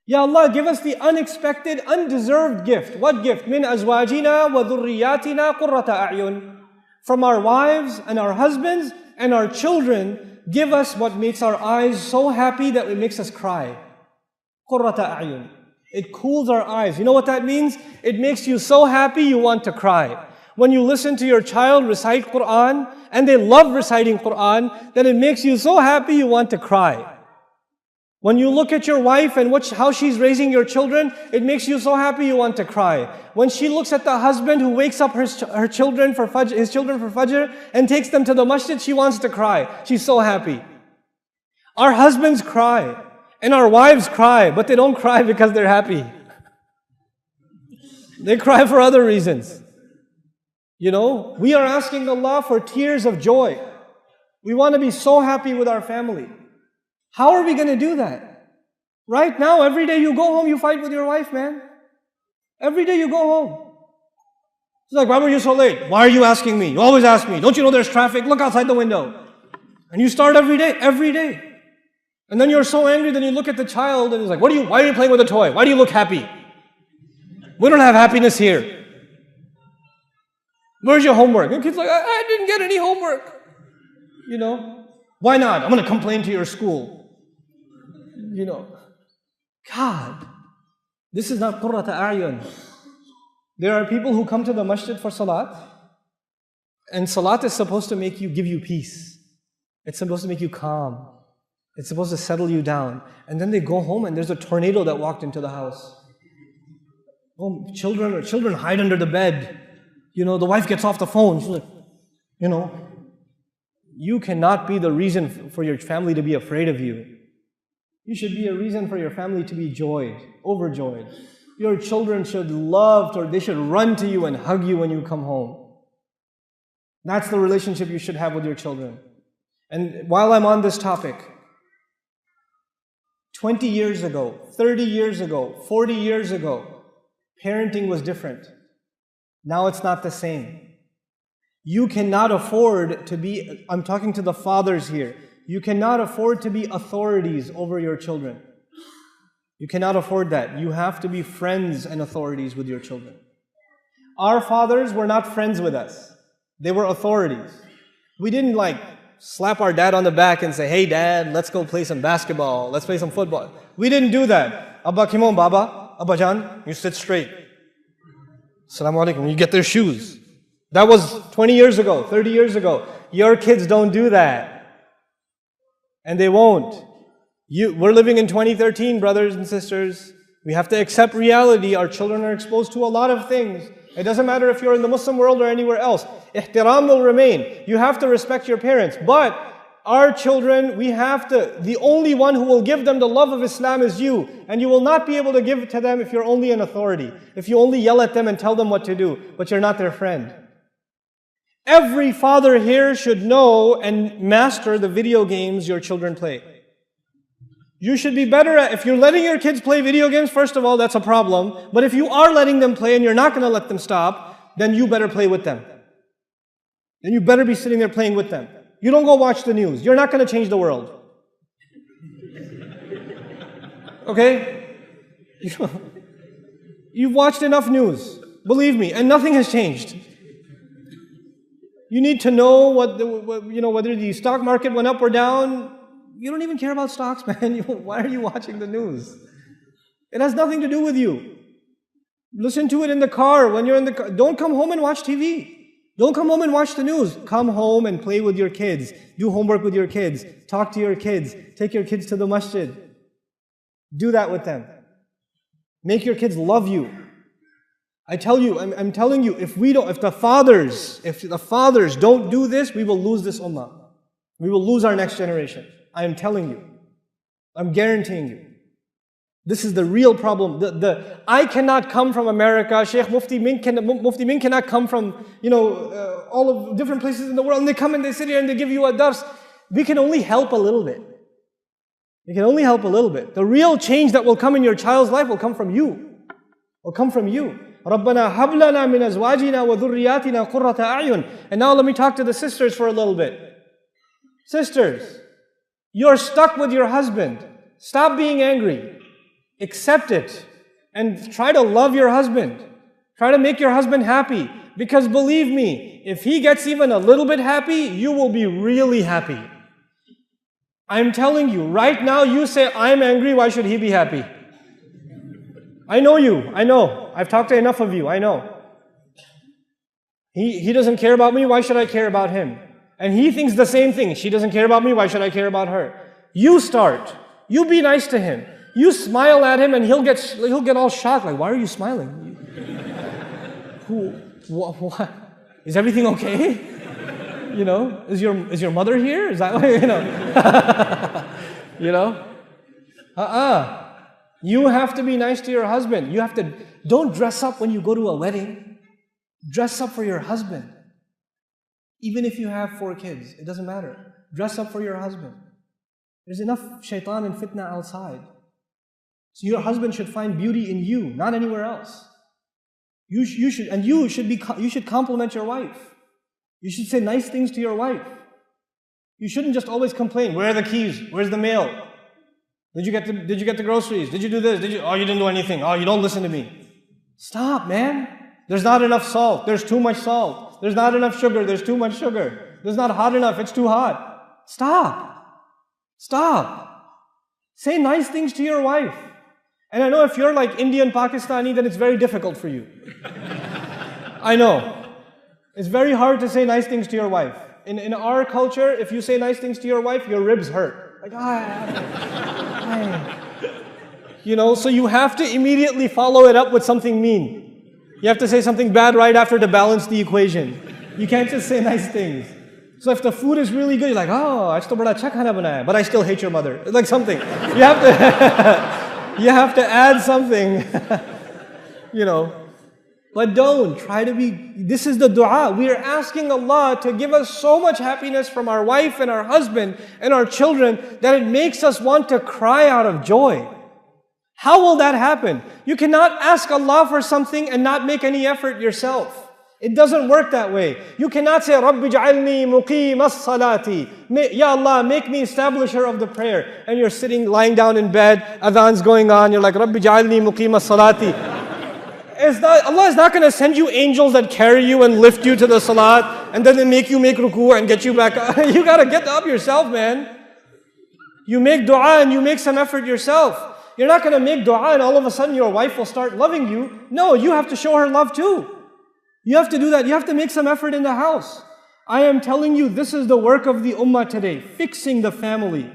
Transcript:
Ya Allah, give us the unexpected, undeserved gift. What gift? Min azwajina wa dhurriyatina qurrata a'yun. From our wives and our husbands and our children, give us what makes our eyes so happy that it makes us cry. Qurrata a'yun. It cools our eyes. You know what that means? It makes you so happy you want to cry. When you listen to your child recite Quran, and they love reciting Quran, then it makes you so happy you want to cry. When you look at your wife and how she's raising your children, it makes you so happy you want to cry. When she looks at the husband who wakes up his children for Fajr and takes them to the masjid, she wants to cry. She's so happy. Our husbands cry and our wives cry, but they don't cry because they're happy. They cry for other reasons. You know, we are asking Allah for tears of joy. We want to be so happy with our family. How are we going to do that? Right now, every day you go home, you fight with your wife, man. Every day you go home. It's like, why were you so late? Why are you asking me? You always ask me. Don't you know there's traffic? Look outside the window. And you start every day. And then you're so angry, then you look at the child and it's like, why are you playing with a toy? Why do you look happy? We don't have happiness here. Where's your homework? Your kid's like, I didn't get any homework. You know, why not? I'm going to complain to your school. You know, God, this is not qurrata a'yun. There are people who come to the masjid for salat, and salat is supposed to give you peace. It's supposed to make you calm. It's supposed to settle you down. And then they go home and there's a tornado that walked into the house. Oh, children hide under the bed. You know, the wife gets off the phone. She's like, you know, you cannot be the reason for your family to be afraid of you. You should be a reason for your family to be overjoyed. Your children should they should run to you and hug you when you come home. That's the relationship you should have with your children. And while I'm on this topic, 20 years ago, 30 years ago, 40 years ago, parenting was different. Now it's not the same. You cannot afford to be, I'm talking to the fathers here, you cannot afford to be authorities over your children. You cannot afford that. You have to be friends and authorities with your children. Our fathers were not friends with us. They were authorities. We didn't slap our dad on the back and say, hey dad, let's go play some basketball, let's play some football. We didn't do that. Abba Kimon Baba, Abba Jan, you sit straight. Assalamu alaikum. You get their shoes. That was 20 years ago, 30 years ago. Your kids don't do that. And they won't. We're living in 2013, brothers and sisters. We have to accept reality. Our children are exposed to a lot of things. It doesn't matter if you're in the Muslim world or anywhere else. Ihtiram will remain. You have to respect your parents. But our children, the only one who will give them the love of Islam is you. And you will not be able to give it to them if you're only an authority. If you only yell at them and tell them what to do, but you're not their friend. Every father here should know and master the video games your children play. You should be better if you're letting your kids play video games, first of all, that's a problem. But if you are letting them play and you're not going to let them stop, then you better play with them. Then you better be sitting there playing with them. You don't go watch the news. You're not going to change the world. Okay? You've watched enough news, believe me, and nothing has changed. You need to know whether the stock market went up or down. You don't even care about stocks, man. Why are you watching the news? It has nothing to do with you. Listen to it in the car, when you're in the car. Don't come home and watch TV. Don't come home and watch the news. Come home and play with your kids. Do homework with your kids. Talk to your kids. Take your kids to the masjid. Do that with them. Make your kids love you. I'm telling you, if the fathers don't do this, we will lose this ummah. We will lose our next generation. I am telling you. I'm guaranteeing you. This is the real problem. I cannot come from America. Sheikh Mufti Min cannot come from, all of different places in the world. And they come and they sit here and they give you a dars. We can only help a little bit. We can only help a little bit. The real change that will come in your child's life will come from you. Will come from you. رَبَّنَا هَبْ لَنَا مِنْ أَزْوَاجِنَا وَذُرِّيَّاتِنَا قُرَّةَ أَعْيُنٍ. And now let me talk to the sisters for a little bit. Sisters, you're stuck with your husband. Stop being angry. Accept it. And try to love your husband. Try to make your husband happy. Because believe me, if he gets even a little bit happy, you will be really happy. I'm telling you, right now you say, I'm angry, why should he be happy? I know you, I know. I've talked to enough of you, I know. He doesn't care about me, why should I care about him? And he thinks the same thing. She doesn't care about me, why should I care about her? You start. You be nice to him. You smile at him and he'll get all shocked, like, why are you smiling? What? Is everything okay? You know, is your mother here? Is that why, you know? You know? You have to be nice to your husband. Don't dress up when you go to a wedding. Dress up for your husband. Even if you have 4 kids, it doesn't matter. Dress up for your husband. There's enough shaitan and fitna outside. So your husband should find beauty in you, not anywhere else. You should compliment your wife. You should say nice things to your wife. You shouldn't just always complain. Where are the keys? Where's the mail? Did you get the groceries? Did you do this? Oh, you didn't do anything. Oh, you don't listen to me. Stop, man. There's not enough salt. There's too much salt. There's not enough sugar. There's too much sugar. There's not hot enough. It's too hot. Stop. Say nice things to your wife. And I know if you're like Indian, Pakistani, then it's very difficult for you. I know. It's very hard to say nice things to your wife. In our culture, if you say nice things to your wife, your ribs hurt. Like, you know, so you have to immediately follow it up with something mean. You have to say something bad right after to balance the equation. You can't just say nice things. So if the food is really good, you're like, oh, aaj to bada acha khana banaya, but I still hate your mother. Like something. You have to, you have to add something, you know. But don't try to be, this is the dua. We are asking Allah to give us so much happiness from our wife and our husband and our children that it makes us want to cry out of joy. How will that happen? You cannot ask Allah for something and not make any effort yourself. It doesn't work that way. You cannot say, Rabbi ja'alni muqim as-salati. Ya Allah, make me establisher of the prayer. And you're lying down in bed, adhan's going on, you're like, Rabbi ja'alni muqim as-salati. Allah is not going to send you angels that carry you and lift you to the salat and then they make you make ruku and get you back up. You got to get up yourself, man. You make dua and you make some effort yourself. You're not going to make dua and all of a sudden your wife will start loving you. No, you have to show her love too. You have to do that. You have to make some effort in the house. I am telling you, this is the work of the ummah today, fixing the family.